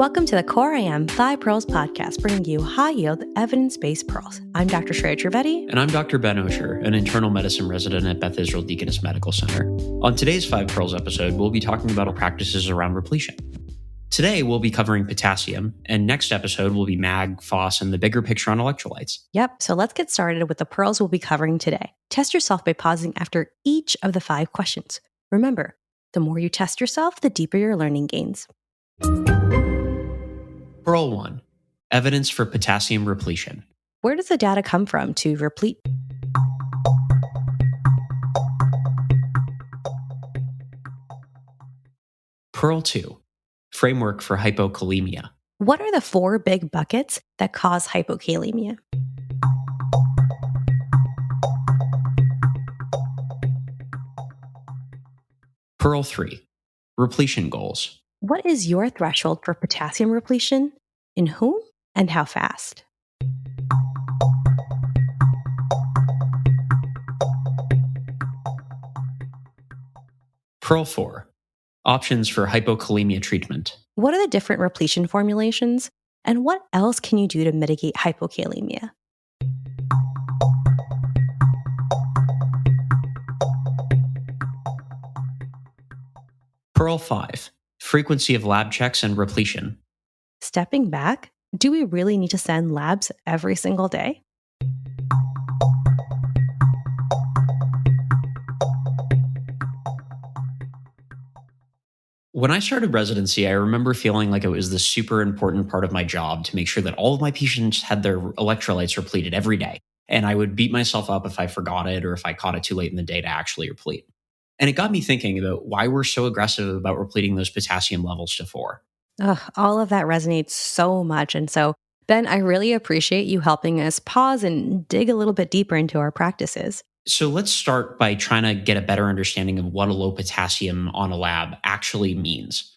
Welcome to the CoreIM 5 Pearls podcast, bringing you high-yield, evidence-based pearls. I'm Dr. Shreya Trivedi. And I'm Dr. Ben Osher, an internal medicine resident at Beth Israel Deaconess Medical Center. On today's 5 Pearls episode, we'll be talking about practices around repletion. Today, we'll be covering potassium, and next episode will be mag, phos, and the bigger picture on electrolytes. Yep, so let's get started with the pearls we'll be covering today. Test yourself by pausing after each of the 5 questions. Remember, the more you test yourself, the deeper your learning gains. Pearl 1. Evidence for potassium repletion. Where does the data come from to replete? Pearl 2. Framework for hypokalemia. What are the 4 big buckets that cause hypokalemia? Pearl 3. Repletion goals. What is your threshold for potassium repletion? In whom and how fast? Pearl 4. Options for hypokalemia treatment. What are the different repletion formulations? And what else can you do to mitigate hypokalemia? Pearl 5. Frequency of lab checks and repletion. Stepping back, do we really need to send labs every single day? When I started residency, I remember feeling like it was the super important part of my job to make sure that all of my patients had their electrolytes repleted every day. And I would beat myself up if I forgot it or if I caught it too late in the day to actually replete. And it got me thinking about why we're so aggressive about repleting those potassium levels to 4. All of that resonates so much. And so, Ben, I really appreciate you helping us pause and dig a little bit deeper into our practices. So let's start by trying to get a better understanding of what a low potassium on a lab actually means.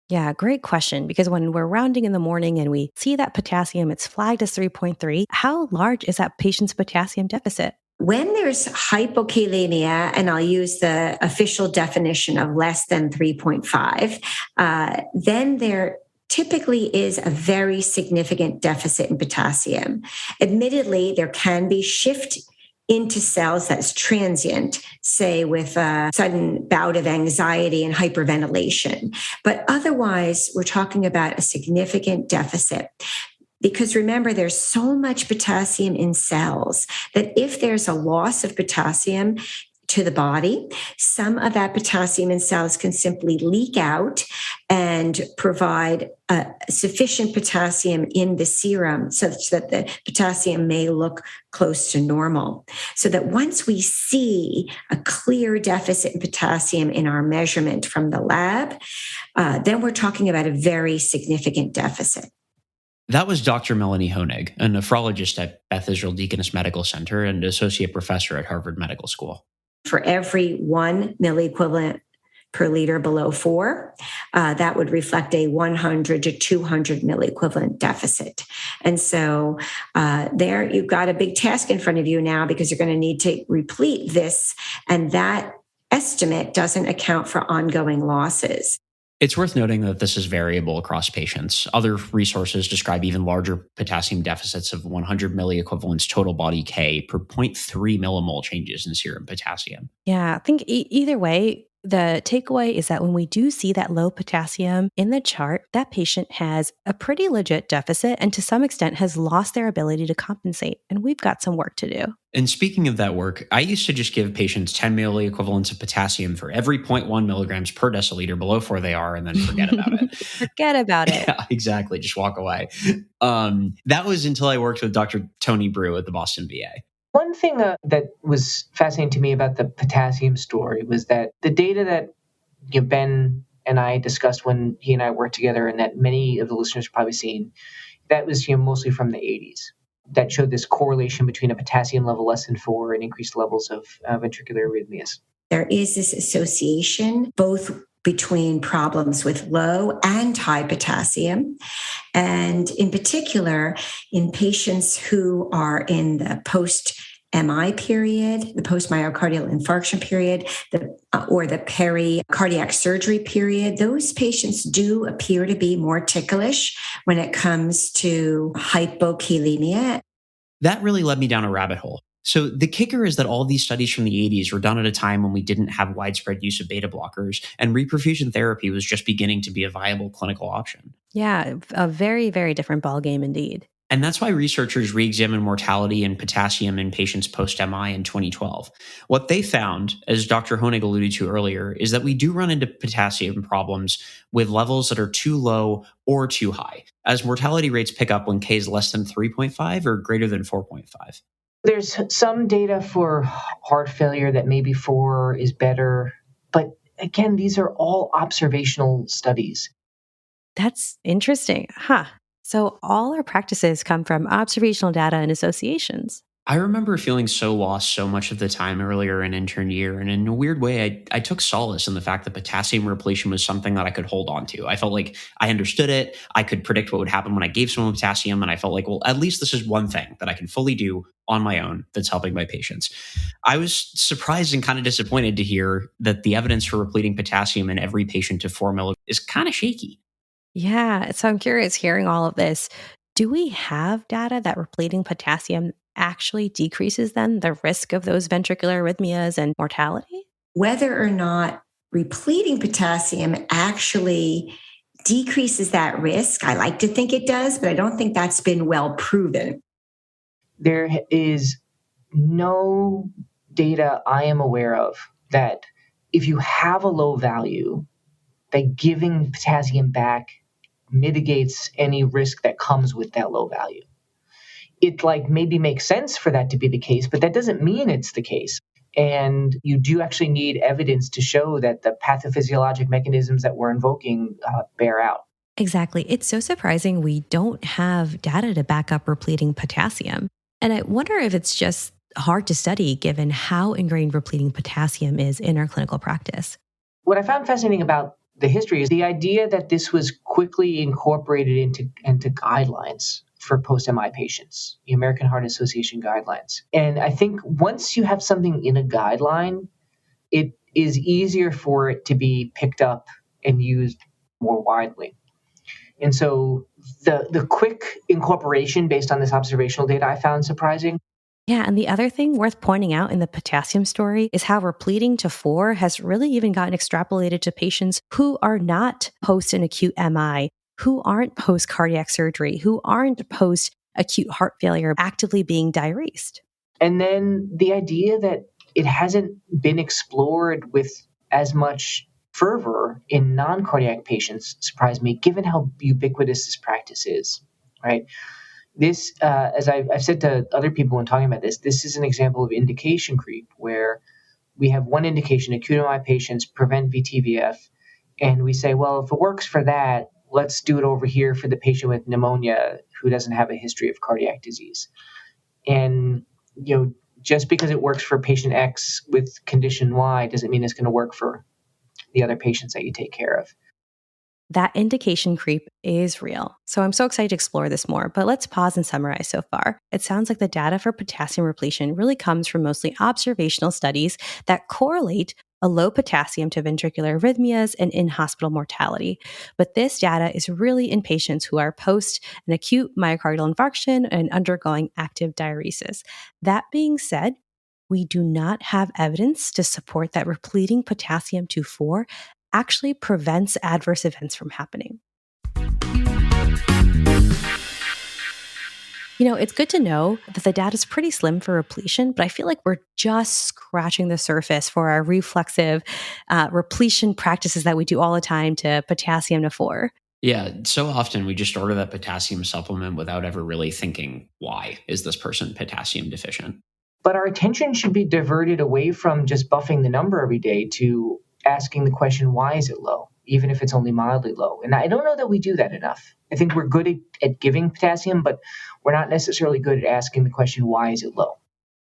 Yeah, great question. Because when we're rounding in the morning and we see that potassium, it's flagged as 3.3, how large is that patient's potassium deficit? When there's hypokalemia, and I'll use the official definition of less than 3.5, then there typically is a very significant deficit in potassium. Admittedly, there can be shift into cells that's transient, say with a sudden bout of anxiety and hyperventilation. But otherwise, we're talking about a significant deficit. Because remember, there's so much potassium in cells that if there's a loss of potassium to the body, some of that potassium in cells can simply leak out and provide sufficient potassium in the serum such that the potassium may look close to normal. So that once we see a clear deficit in potassium in our measurement from the lab, then we're talking about a very significant deficit. That was Dr. Melanie Honig, a nephrologist at Beth Israel Deaconess Medical Center and associate professor at Harvard Medical School. For every 1 milliequivalent per liter below 4, that would reflect a 100 to 200 milliequivalent deficit. And so there you've got a big task in front of you now because you're going to need to replete this, and that estimate doesn't account for ongoing losses. It's worth noting that this is variable across patients. Other resources describe even larger potassium deficits of 100 milliequivalents total body K per 0.3 millimole changes in serum potassium. Yeah, I think either way, the takeaway is that when we do see that low potassium in the chart, that patient has a pretty legit deficit and to some extent has lost their ability to compensate. And we've got some work to do. And speaking of that work, I used to just give patients 10 milliequivalents of potassium for every 0.1 milligrams per deciliter below 4 they are and then forget about it. Forget about it. Yeah, exactly. Just walk away. That was until I worked with Dr. Tony Brew at the Boston VA. One thing that was fascinating to me about the potassium story was that the data that Ben and I discussed when he and I worked together, and that many of the listeners have probably seen, that was mostly from the 80s, that showed this correlation between a potassium level less than 4 and increased levels of ventricular arrhythmias. There is this association both between problems with low and high potassium. And in particular, in patients who are in the post MI period, the post-myocardial infarction period, or the pericardiac surgery period, those patients do appear to be more ticklish when it comes to hypokalemia. That really led me down a rabbit hole. So the kicker is that all these studies from the 80s were done at a time when we didn't have widespread use of beta blockers, and reperfusion therapy was just beginning to be a viable clinical option. Yeah, a very, very different ballgame indeed. And that's why researchers re-examined mortality and potassium in patients post-MI in 2012. What they found, as Dr. Honig alluded to earlier, is that we do run into potassium problems with levels that are too low or too high, as mortality rates pick up when K is less than 3.5 or greater than 4.5. There's some data for heart failure that maybe 4 is better. But again, these are all observational studies. That's interesting. So all our practices come from observational data and associations. I remember feeling so lost so much of the time earlier in intern year, and in a weird way, I took solace in the fact that potassium repletion was something that I could hold on to. I felt like I understood it. I could predict what would happen when I gave someone potassium, and I felt like, well, at least this is one thing that I can fully do on my own that's helping my patients. I was surprised and kind of disappointed to hear that the evidence for repleting potassium in every patient to 4 milligrams is kind of shaky. Yeah, so I'm curious hearing all of this. Do we have data that repleting potassium actually decreases then the risk of those ventricular arrhythmias and mortality? Whether or not repleting potassium actually decreases that risk, I like to think it does, but I don't think that's been well proven. There is no data I am aware of that if you have a low value, that giving potassium back mitigates any risk that comes with that low value. It maybe makes sense for that to be the case, but that doesn't mean it's the case. And you do actually need evidence to show that the pathophysiologic mechanisms that we're invoking bear out. Exactly. It's so surprising we don't have data to back up repleting potassium. And I wonder if it's just hard to study given how ingrained repleting potassium is in our clinical practice. What I found fascinating about the history is the idea that this was quickly incorporated into guidelines for post-MI patients, the American Heart Association guidelines. And I think once you have something in a guideline, it is easier for it to be picked up and used more widely. And so the quick incorporation based on this observational data I found surprising. Yeah, and the other thing worth pointing out in the potassium story is how repleting to 4 has really even gotten extrapolated to patients who are not post an acute MI, who aren't post cardiac surgery, who aren't post acute heart failure actively being diuresed. And then the idea that it hasn't been explored with as much fervor in non-cardiac patients surprised me, given how ubiquitous this practice is, right? This, as I've said to other people when talking about this is an example of indication creep where we have one indication, acute MI patients prevent VTVF, and we say, well, if it works for that, let's do it over here for the patient with pneumonia who doesn't have a history of cardiac disease. And, just because it works for patient X with condition Y doesn't mean it's going to work for the other patients that you take care of. That indication creep is real. So I'm so excited to explore this more, but let's pause and summarize so far. It sounds like the data for potassium repletion really comes from mostly observational studies that correlate a low potassium to ventricular arrhythmias and in-hospital mortality. But this data is really in patients who are post an acute myocardial infarction and undergoing active diuresis. That being said, we do not have evidence to support that repleting potassium to 4 actually prevents adverse events from happening. It's good to know that the data is pretty slim for repletion, but I feel like we're just scratching the surface for our reflexive repletion practices that we do all the time to potassium to 4. Yeah, so often we just order that potassium supplement without ever really thinking, why is this person potassium deficient? But our attention should be diverted away from just buffing the number every day to asking the question, why is it low, even if it's only mildly low? And I don't know that we do that enough. I think we're good at giving potassium, but we're not necessarily good at asking the question, why is it low?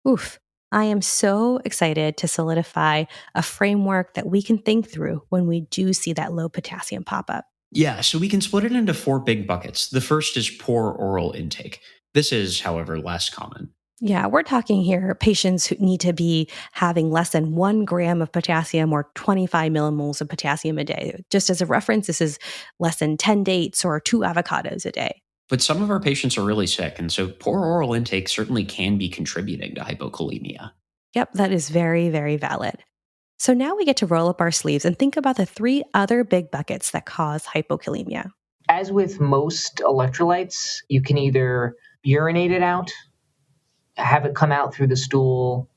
Oof. I am so excited to solidify a framework that we can think through when we do see that low potassium pop up. Yeah, so we can split it into 4 big buckets. The first is poor oral intake. This is, however, less common. Yeah, we're talking here patients who need to be having less than 1 gram of potassium or 25 millimoles of potassium a day. Just as a reference, this is less than 10 dates or 2 avocados a day. But some of our patients are really sick, and so poor oral intake certainly can be contributing to hypokalemia. Yep, that is very, very valid. So now we get to roll up our sleeves and think about the 3 other big buckets that cause hypokalemia. As with most electrolytes, you can either urinate it out, have it come out through the stool,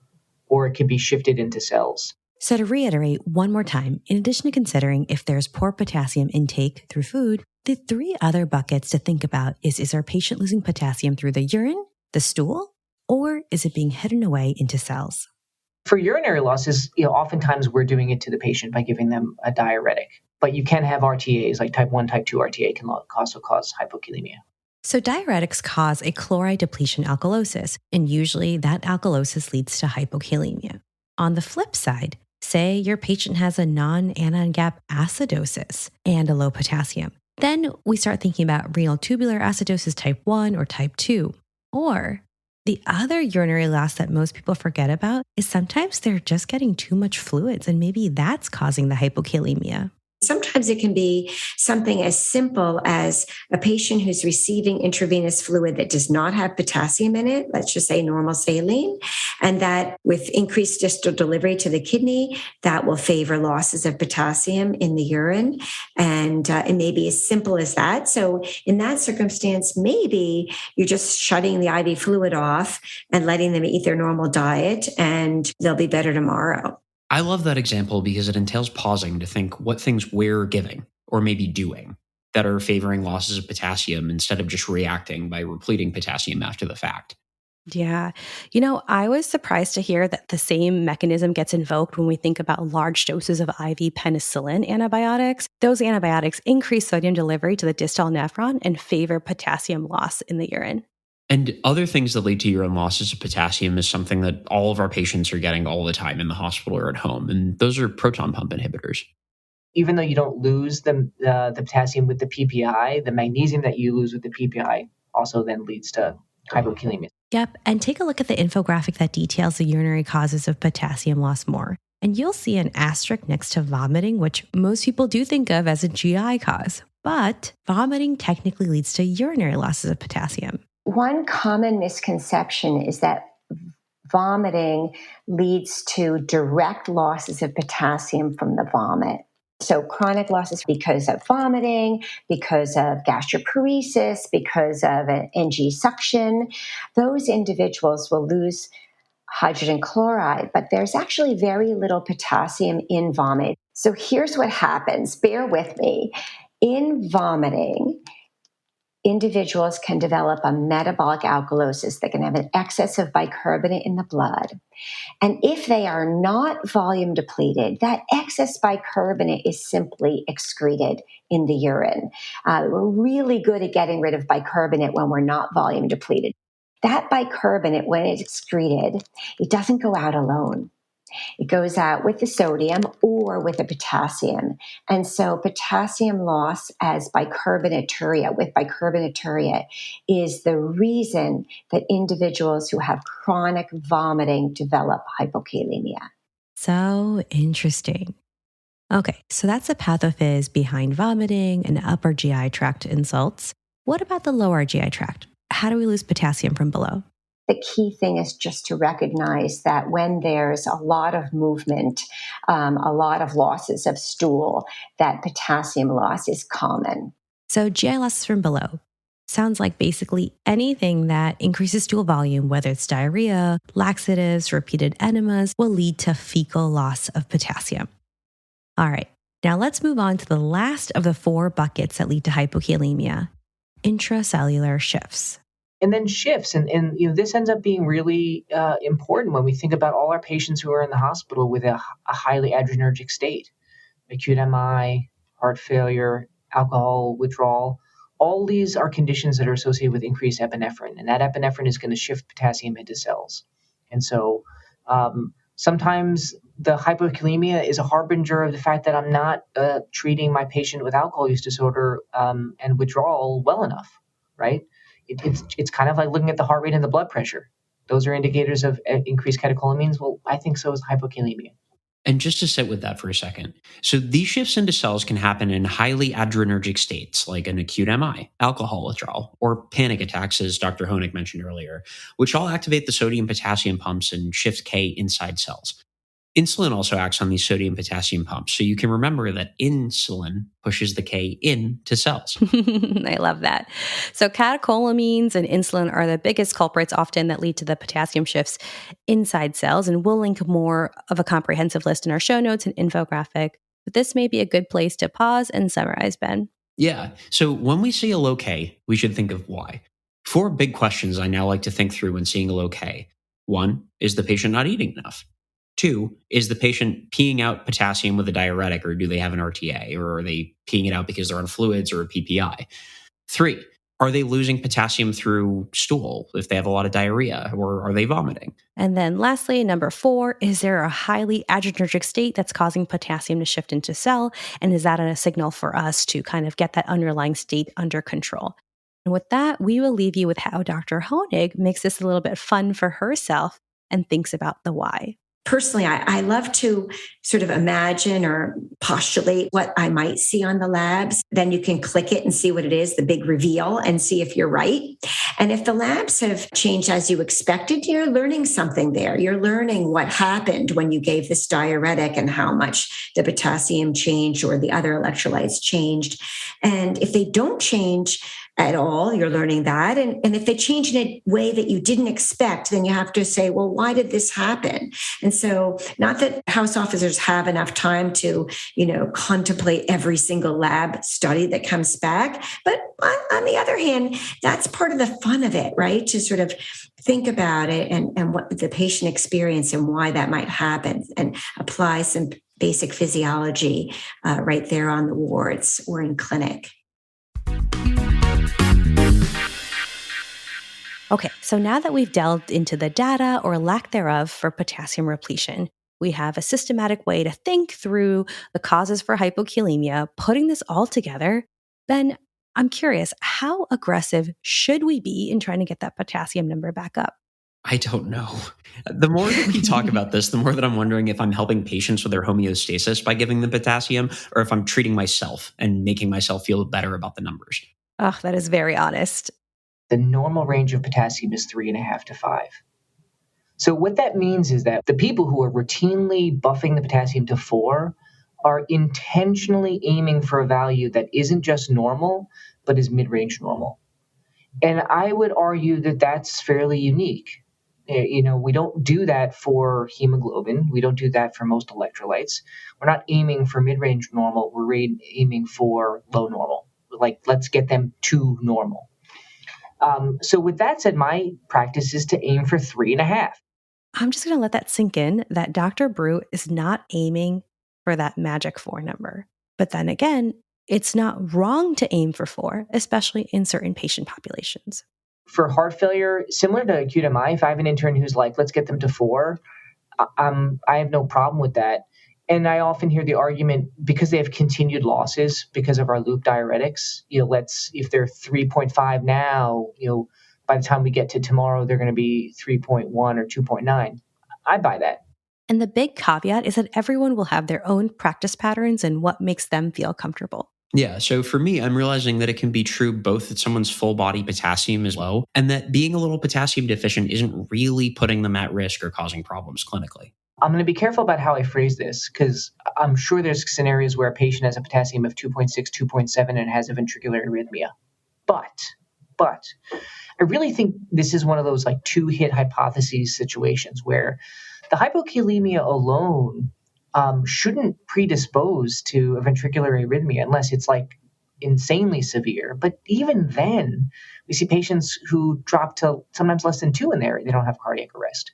or it can be shifted into cells. So to reiterate one more time, in addition to considering if there's poor potassium intake through food, the 3 other buckets to think about is our patient losing potassium through the urine, the stool, or is it being hidden away into cells? For urinary losses, oftentimes we're doing it to the patient by giving them a diuretic. But you can have RTAs, like type 1, type 2 RTA can also cause hypokalemia. So diuretics cause a chloride depletion alkalosis, and usually that alkalosis leads to hypokalemia. On the flip side, say your patient has a non-anion gap acidosis and a low potassium. Then we start thinking about renal tubular acidosis type 1 or type 2. Or the other urinary loss that most people forget about is sometimes they're just getting too much fluids, and maybe that's causing the hypokalemia. Sometimes it can be something as simple as a patient who's receiving intravenous fluid that does not have potassium in it, let's just say normal saline, and that with increased distal delivery to the kidney, that will favor losses of potassium in the urine. And it may be as simple as that. So in that circumstance, maybe you're just shutting the IV fluid off and letting them eat their normal diet, and they'll be better tomorrow. I love that example because it entails pausing to think what things we're giving or maybe doing that are favoring losses of potassium instead of just reacting by repleting potassium after the fact. Yeah. I was surprised to hear that the same mechanism gets invoked when we think about large doses of IV penicillin antibiotics. Those antibiotics increase sodium delivery to the distal nephron and favor potassium loss in the urine. And other things that lead to urine losses of potassium is something that all of our patients are getting all the time in the hospital or at home. And those are proton pump inhibitors. Even though you don't lose the potassium with the PPI, the magnesium that you lose with the PPI also then leads to hypokalemia. Yep. And take a look at the infographic that details the urinary causes of potassium loss more. And you'll see an asterisk next to vomiting, which most people do think of as a GI cause. But vomiting technically leads to urinary losses of potassium. One common misconception is that vomiting leads to direct losses of potassium from the vomit. So chronic losses because of vomiting, because of gastroparesis, because of an NG suction, those individuals will lose hydrogen chloride, but there's actually very little potassium in vomit. So here's what happens. Bear with me. In vomiting, individuals can develop a metabolic alkalosis. They can have an excess of bicarbonate in the blood. And if they are not volume depleted, that excess bicarbonate is simply excreted in the urine. We're really good at getting rid of bicarbonate when we're not volume depleted. That bicarbonate, when it's excreted, it doesn't go out alone. It goes out with the sodium or with the potassium. And so potassium loss as bicarbonaturia, with bicarbonaturia, is the reason that individuals who have chronic vomiting develop hypokalemia. So interesting. Okay, so that's the pathophys behind vomiting and upper GI tract insults. What about the lower GI tract? How do we lose potassium from below? The key thing is just to recognize that when there's a lot of movement, a lot of losses of stool, that potassium loss is common. So GI losses from below sounds like basically anything that increases stool volume, whether it's diarrhea, laxatives, repeated enemas, will lead to fecal loss of potassium. All right, now let's move on to the last of the 4 buckets that lead to hypokalemia, intracellular shifts. And then shifts, and this ends up being really important when we think about all our patients who are in the hospital with a highly adrenergic state, acute MI, heart failure, alcohol withdrawal. All these are conditions that are associated with increased epinephrine, and that epinephrine is going to shift potassium into cells. And so sometimes the hypokalemia is a harbinger of the fact that I'm not treating my patient with alcohol use disorder and withdrawal well enough, right? It's kind of like looking at the heart rate and the blood pressure. Those are indicators of increased catecholamines. Well, I think so is hypokalemia. And just to sit with that for a second. So these shifts into cells can happen in highly adrenergic states, like an acute MI, alcohol withdrawal, or panic attacks, as Dr. Honig mentioned earlier, which all activate the sodium potassium pumps and shift K inside cells. Insulin also acts on these sodium potassium pumps. So you can remember that insulin pushes the K into cells. I love that. So catecholamines and insulin are the biggest culprits often that lead to the potassium shifts inside cells. And we'll link more of a comprehensive list in our show notes and infographic. But this may be a good place to pause and summarize, Ben. Yeah. So when we see a low K, we should think of why. 4 big questions I now like to think through when seeing a low K. 1, is the patient not eating enough? 2, is the patient peeing out potassium with a diuretic, or do they have an RTA, or are they peeing it out because they're on fluids or a PPI? 3, are they losing potassium through stool if they have a lot of diarrhea, or are they vomiting? And then lastly, number 4, is there a highly adrenergic state that's causing potassium to shift into cell? And is that a signal for us to kind of get that underlying state under control? And with that, we will leave you with how Dr. Honig makes this a little bit fun for herself and thinks about the why. Personally, I love to sort of imagine or postulate what I might see on the labs. Then you can click it and see what it is, the big reveal, and see if you're right. And if the labs have changed as you expected, you're learning something there. You're learning what happened when you gave this diuretic and how much the potassium changed or the other electrolytes changed. And if they don't change at all, you're learning that. And if they change in a way that you didn't expect, then you have to say, well, why did this happen? And so not that house officers have enough time to, contemplate every single lab study that comes back. But on the other hand, that's part of the fun of it, right? To sort of think about it and what the patient experience and why that might happen and apply some basic physiology right there on the wards or in clinic. Okay, so now that we've delved into the data or lack thereof for potassium repletion, we have a systematic way to think through the causes for hypokalemia. Putting this all together, Ben, I'm curious, how aggressive should we be in trying to get that potassium number back up? I don't know. The more that we talk about this, the more that I'm wondering if I'm helping patients with their homeostasis by giving them potassium, or if I'm treating myself and making myself feel better about the numbers. Oh, that is very honest. The normal range of potassium is 3.5 to 5. So what that means is that the people who are routinely buffing the potassium to 4 are intentionally aiming for a value that isn't just normal, but is mid-range normal. And I would argue that that's fairly unique. We don't do that for hemoglobin. We don't do that for most electrolytes. We're not aiming for mid-range normal. We're aiming for low normal. Like, let's get them to normal. So with that said, my practice is to aim for 3.5. I'm just going to let that sink in that Dr. Brew is not aiming for that magic 4 number. But then again, it's not wrong to aim for 4, especially in certain patient populations. For heart failure, similar to acute MI, if I have an intern who's like, let's get them to 4, I have no problem with that. And I often hear the argument, because they have continued losses because of our loop diuretics, if they're 3.5 now, by the time we get to tomorrow, they're going to be 3.1 or 2.9. I buy that. And the big caveat is that everyone will have their own practice patterns and what makes them feel comfortable. Yeah, so for me, I'm realizing that it can be true both that someone's full body potassium is low and that being a little potassium deficient isn't really putting them at risk or causing problems clinically. I'm going to be careful about how I phrase this, because I'm sure there's scenarios where a patient has a potassium of 2.6, 2.7 and has a ventricular arrhythmia. But I really think this is one of those like 2-hit hypotheses situations where the hypokalemia alone shouldn't predispose to a ventricular arrhythmia unless it's like insanely severe. But even then, we see patients who drop to sometimes less than 2 in there, they don't have cardiac arrest.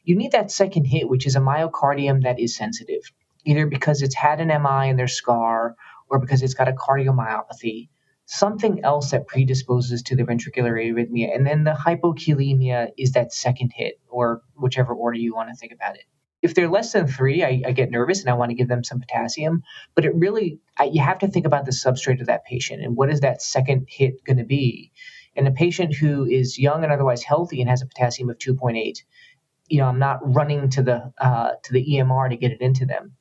You need that second hit, which is a myocardium that is sensitive, either because it's had an MI in their scar or because it's got a cardiomyopathy, something else that predisposes to the ventricular arrhythmia. And then the hypokalemia is that second hit, or whichever order you want to think about it. If they're less than 3, I get nervous and I want to give them some potassium. But you have to think about the substrate of that patient and what is that second hit going to be? In a patient who is young and otherwise healthy and has a potassium of 2.8, I'm not running to the EMR to get it into them.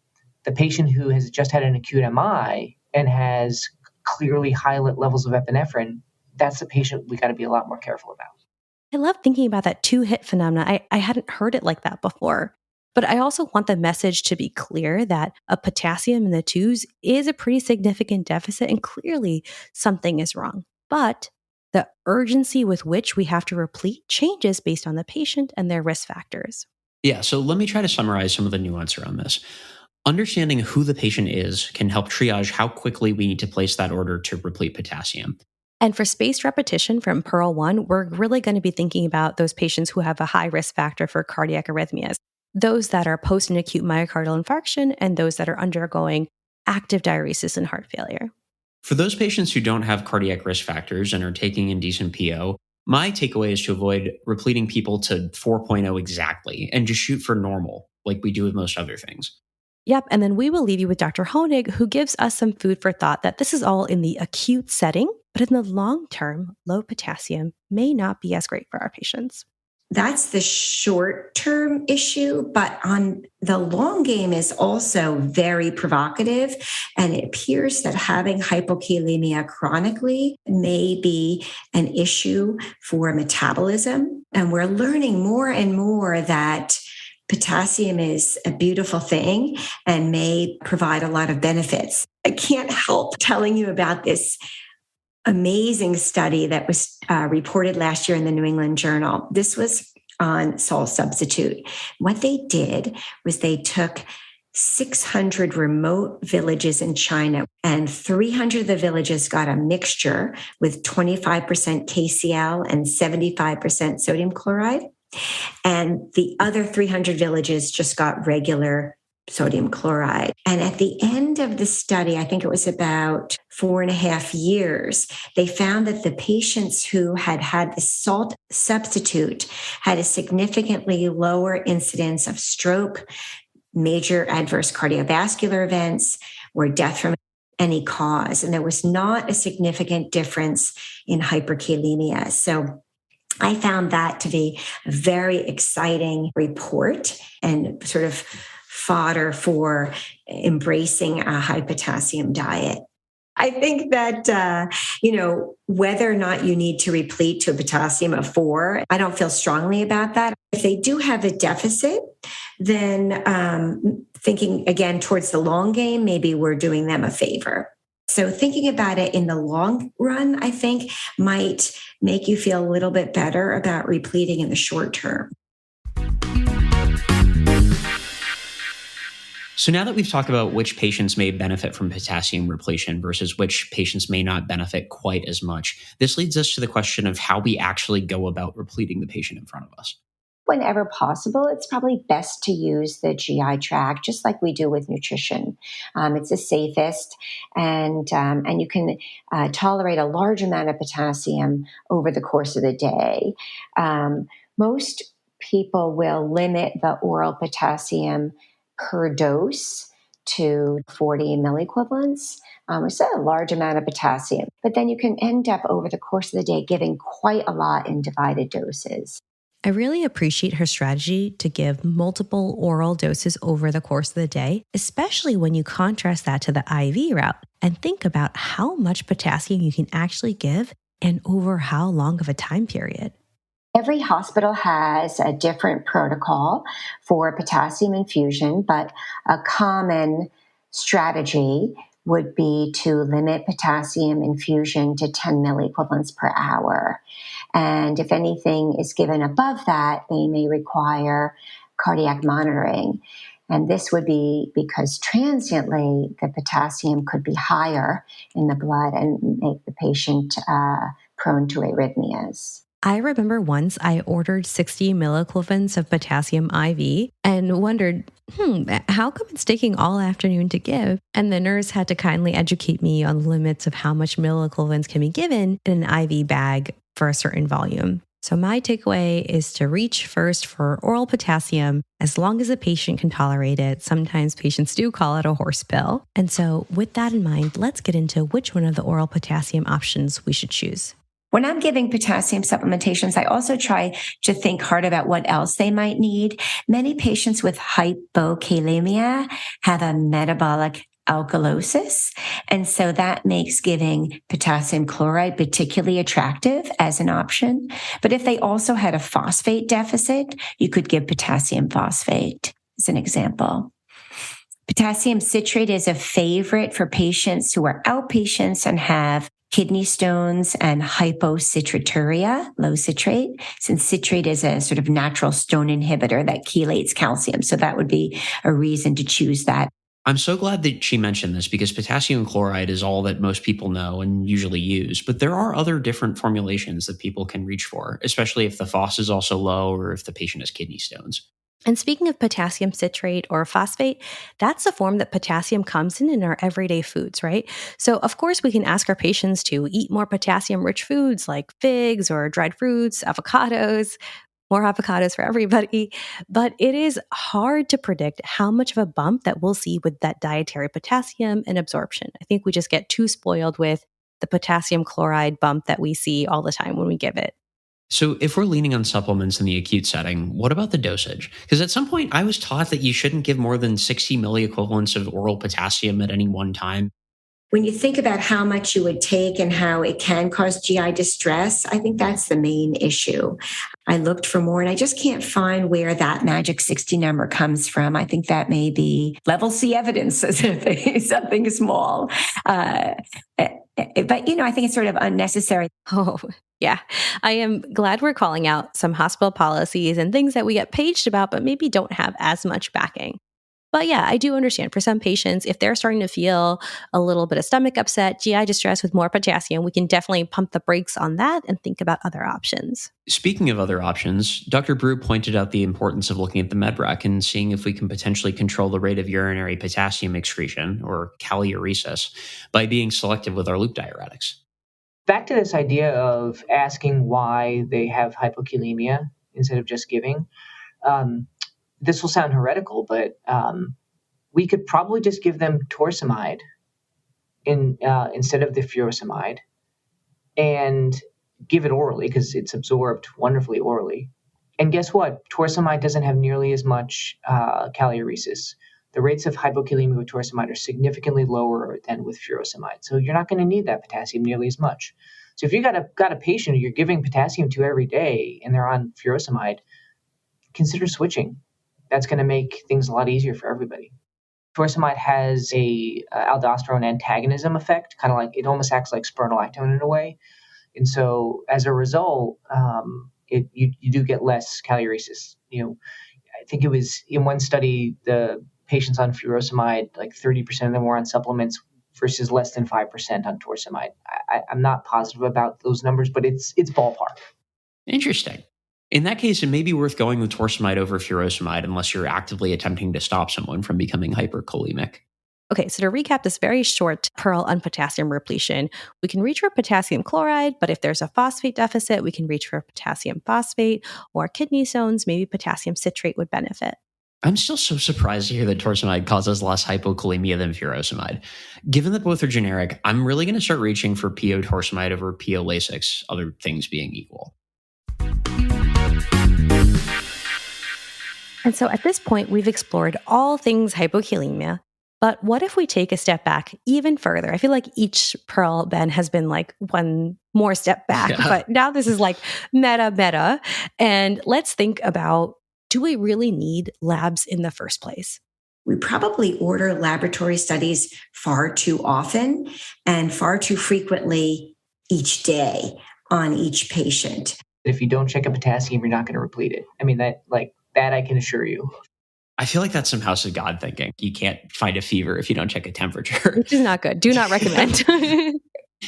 The patient who has just had an acute MI and has clearly high levels of epinephrine, that's a patient we got to be a lot more careful about. I love thinking about that two-hit phenomena. I hadn't heard it like that before. But I also want the message to be clear that a potassium in the twos is a pretty significant deficit, and clearly something is wrong. But the urgency with which we have to replete changes based on the patient and their risk factors. Yeah, so let me try to summarize some of the nuance around this. Understanding who the patient is can help triage how quickly we need to place that order to replete potassium. And for spaced repetition from Pearl 1, we're really going to be thinking about those patients who have a high risk factor for cardiac arrhythmias, those that are post and acute myocardial infarction, and those that are undergoing active diuresis and heart failure. For those patients who don't have cardiac risk factors and are taking indecent PO, my takeaway is to avoid repleting people to 4.0 exactly and just shoot for normal, like we do with most other things. Yep, and then we will leave you with Dr. Honig, who gives us some food for thought that this is all in the acute setting, but in the long term, low potassium may not be as great for our patients. That's the short-term issue, but on the long game is also very provocative. And it appears that having hypokalemia chronically may be an issue for metabolism. And we're learning more and more that potassium is a beautiful thing and may provide a lot of benefits. I can't help telling you about this amazing study that was reported last year in the New England Journal. This was on salt substitute. What they did was they took 600 remote villages in China, and 300 of the villages got a mixture with 25% KCl and 75% sodium chloride. And the other 300 villages just got regular sodium chloride. And at the end of the study, I think it was about 4.5 years, they found that the patients who had had the salt substitute had a significantly lower incidence of stroke, major adverse cardiovascular events, or death from any cause. And there was not a significant difference in hyperkalemia. So I found that to be a very exciting report and sort of fodder for embracing a high potassium diet. I think that, whether or not you need to replete to a potassium of 4, I don't feel strongly about that. If they do have a deficit, then thinking again towards the long game, maybe we're doing them a favor. So thinking about it in the long run, I think might make you feel a little bit better about repleting in the short term. So now that we've talked about which patients may benefit from potassium repletion versus which patients may not benefit quite as much, this leads us to the question of how we actually go about repleting the patient in front of us. Whenever possible, it's probably best to use the GI tract, just like we do with nutrition. It's the safest, and you can tolerate a large amount of potassium over the course of the day. Most people will limit the oral potassium per dose to 40 milliequivalents. It's a large amount of potassium, but then you can end up over the course of the day giving quite a lot in divided doses. I really appreciate her strategy to give multiple oral doses over the course of the day, especially when you contrast that to the IV route and think about how much potassium you can actually give and over how long of a time period. Every hospital has a different protocol for potassium infusion, but a common strategy would be to limit potassium infusion to 10 milliequivalents per hour. And if anything is given above that, they may require cardiac monitoring. And this would be because transiently the potassium could be higher in the blood and make the patient prone to arrhythmias. I remember once I ordered 60 milliequivalents of potassium IV and wondered, how come it's taking all afternoon to give? And the nurse had to kindly educate me on the limits of how much milliequivalents can be given in an IV bag for a certain volume. So my takeaway is to reach first for oral potassium as long as the patient can tolerate it. Sometimes patients do call it a horse pill. And so with that in mind, let's get into which one of the oral potassium options we should choose. When I'm giving potassium supplementations, I also try to think hard about what else they might need. Many patients with hypokalemia have a metabolic alkalosis. And so that makes giving potassium chloride particularly attractive as an option. But if they also had a phosphate deficit, you could give potassium phosphate as an example. Potassium citrate is a favorite for patients who are outpatients and have kidney stones and hypocitraturia, low citrate, since citrate is a sort of natural stone inhibitor that chelates calcium. So that would be a reason to choose that. I'm so glad that she mentioned this because potassium chloride is all that most people know and usually use, but there are other different formulations that people can reach for, especially if the FOS is also low or if the patient has kidney stones. And speaking of potassium citrate or phosphate, that's the form that potassium comes in our everyday foods, right? So, of course, we can ask our patients to eat more potassium-rich foods like figs or dried fruits, avocados, more avocados for everybody. But it is hard to predict how much of a bump that we'll see with that dietary potassium and absorption. I think we just get too spoiled with the potassium chloride bump that we see all the time when we give it. So, if we're leaning on supplements in the acute setting, what about the dosage? Because at some point, I was taught that you shouldn't give more than 60 milliequivalents of oral potassium at any one time. When you think about how much you would take and how it can cause GI distress, I think that's the main issue. I looked for more and I just can't find where that magic 60 number comes from. I think that may be level C evidence, something small. But, I think it's sort of unnecessary. Oh, yeah. I am glad we're calling out some hospital policies and things that we get paged about, but maybe don't have as much backing. But yeah, I do understand for some patients, if they're starting to feel a little bit of stomach upset, GI distress with more potassium, we can definitely pump the brakes on that and think about other options. Speaking of other options, Dr. Brew pointed out the importance of looking at the MEDREC and seeing if we can potentially control the rate of urinary potassium excretion, or kaliuresis, by being selective with our loop diuretics. Back to this idea of asking why they have hypokalemia instead of just giving. This will sound heretical, but we could probably just give them torsemide instead of the furosemide and give it orally because it's absorbed wonderfully orally. And guess what? Torsemide doesn't have nearly as much kaliuresis. The rates of hypokalemia with torsemide are significantly lower than with furosemide. So you're not going to need that potassium nearly as much. So if you got a patient who you're giving potassium to every day and they're on furosemide, consider switching. That's going to make things a lot easier for everybody. Torsemide has a aldosterone antagonism effect, kind of like it almost acts like spironolactone in a way. And so as a result, you do get less kaliuresis. I think it was in one study, the patients on furosemide, like 30% of them were on supplements versus less than 5% on torsemide. I'm not positive about those numbers, but it's ballpark. Interesting. In that case, it may be worth going with torsemide over furosemide unless you're actively attempting to stop someone from becoming hyperkalemic. Okay, so to recap this very short Pearl on potassium repletion, we can reach for potassium chloride, but if there's a phosphate deficit, we can reach for potassium phosphate, or kidney stones, maybe potassium citrate would benefit. I'm still so surprised to hear that torsemide causes less hypokalemia than furosemide. Given that both are generic, I'm really going to start reaching for PO torsemide over PO Lasix, other things being equal. And so at this point, we've explored all things hypokalemia. But what if we take a step back even further? I feel like each Pearl, Ben, has been like one more step back. Yeah. But now this is like meta. And let's think about, do we really need labs in the first place? We probably order laboratory studies far too often and far too frequently each day on each patient. If you don't check a potassium, you're not going to replete it. I mean, that I can assure you. I feel like that's some house of God thinking. You can't find a fever if you don't check a temperature. Which is not good. Do not recommend.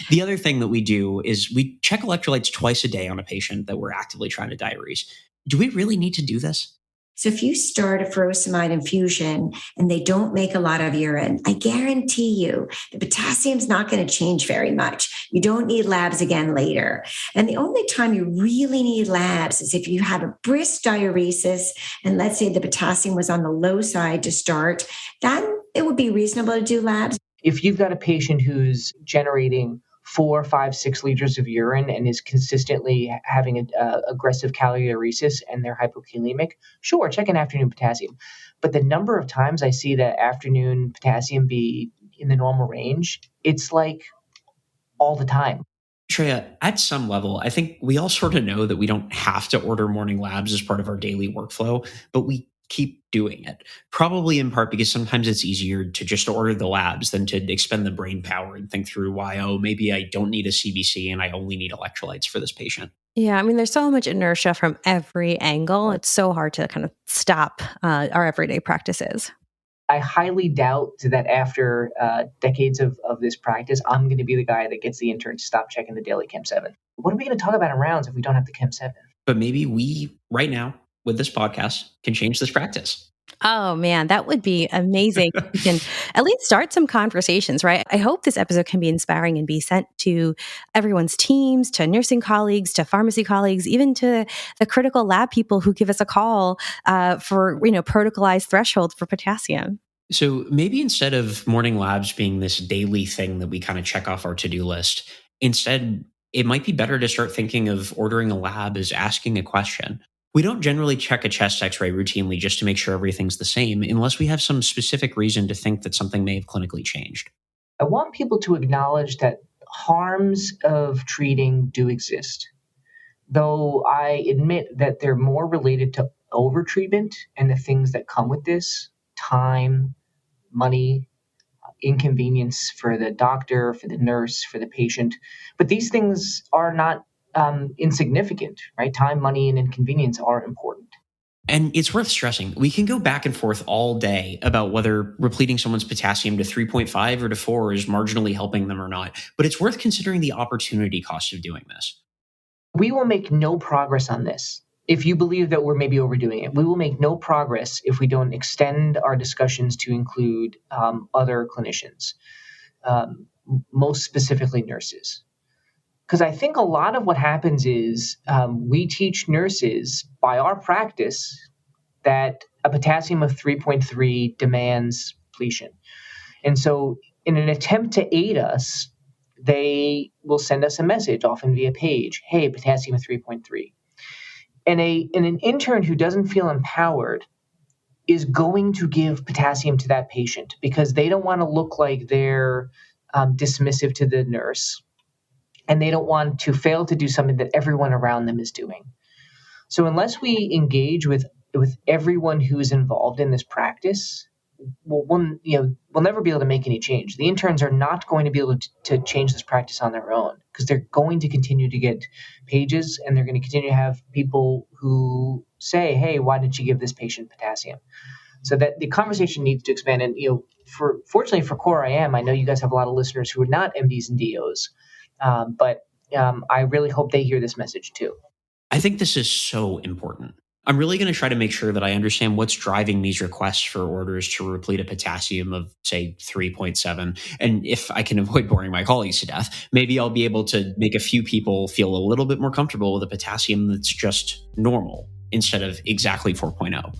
The other thing that we do is we check electrolytes twice a day on a patient that we're actively trying to diurese. Do we really need to do this? So if you start a furosemide infusion and they don't make a lot of urine, I guarantee you the potassium's not going to change very much. You don't need labs again later. And the only time you really need labs is if you have a brisk diuresis, and let's say the potassium was on the low side to start, then it would be reasonable to do labs. If you've got a patient who's generating 4, 5, 6 liters of urine and is consistently having an aggressive calories and they're hypokalemic, sure, check an afternoon potassium. But the number of times I see that afternoon potassium be in the normal range, it's like all the time. Shreya, at some level, I think we all sort of know that we don't have to order morning labs as part of our daily workflow, but we keep doing it. Probably in part because sometimes it's easier to just order the labs than to expend the brain power and think through why, maybe I don't need a CBC and I only need electrolytes for this patient. Yeah, I mean, there's so much inertia from every angle. It's so hard to kind of stop our everyday practices. I highly doubt that after decades of this practice, I'm going to be the guy that gets the intern to stop checking the daily Chem 7. What are we going to talk about in rounds if we don't have the Chem 7? But maybe we, right now, with this podcast, can change this practice. Oh man, that would be amazing. We can at least start some conversations, right? I hope this episode can be inspiring and be sent to everyone's teams, to nursing colleagues, to pharmacy colleagues, even to the critical lab people who give us a call for, protocolized thresholds for potassium. So maybe instead of morning labs being this daily thing that we kind of check off our to-do list, instead, it might be better to start thinking of ordering a lab as asking a question. We don't generally check a chest x-ray routinely just to make sure everything's the same unless we have some specific reason to think that something may have clinically changed. I want people to acknowledge that harms of treating do exist, though I admit that they're more related to overtreatment and the things that come with this: time, money, inconvenience for the doctor, for the nurse, for the patient. But these things are not insignificant, right? Time, money, and inconvenience are important. And it's worth stressing, we can go back and forth all day about whether repleting someone's potassium to 3.5 or to 4 is marginally helping them or not, but it's worth considering the opportunity cost of doing this. We will make no progress on this if you believe that we're maybe overdoing it. We will make no progress if we don't extend our discussions to include other clinicians, most specifically nurses. Because I think a lot of what happens is we teach nurses by our practice that a potassium of 3.3 demands repletion. And so in an attempt to aid us, they will send us a message, often via page, hey, potassium of 3.3. And an intern who doesn't feel empowered is going to give potassium to that patient because they don't want to look like they're dismissive to the nurse. And they don't want to fail to do something that everyone around them is doing. So unless we engage with everyone who's involved in this practice, we'll never be able to make any change. The interns are not going to be able to change this practice on their own because they're going to continue to get pages and they're going to continue to have people who say, hey, why didn't you give this patient potassium? So that the conversation needs to expand. And fortunately for CoreIM, I know you guys have a lot of listeners who are not MDs and DOs. But I really hope they hear this message too. I think this is so important. I'm really going to try to make sure that I understand what's driving these requests for orders to replete a potassium of, say, 3.7. And if I can avoid boring my colleagues to death, maybe I'll be able to make a few people feel a little bit more comfortable with a potassium that's just normal instead of exactly 4.0.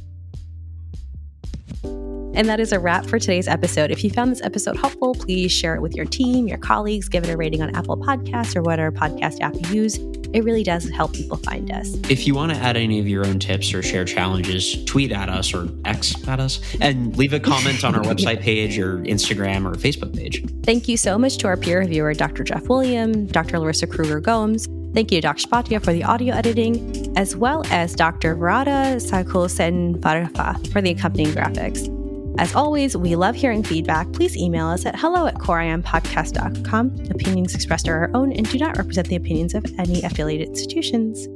And that is a wrap for today's episode. If you found this episode helpful, please share it with your team, your colleagues, give it a rating on Apple Podcasts or whatever podcast app you use. It really does help people find us. If you want to add any of your own tips or share challenges, tweet at us or X at us and leave a comment on our website page or Instagram or Facebook page. Thank you so much to our peer reviewer, Dr. Jeff William, Dr. Larissa Kruger-Gomes. Thank you to Dr. Spatia for the audio editing, as well as Dr. Varada Saikosen-Farafa for the accompanying graphics. As always, we love hearing feedback. Please email us at hello@coreimpodcast.com. Opinions expressed are our own and do not represent the opinions of any affiliated institutions.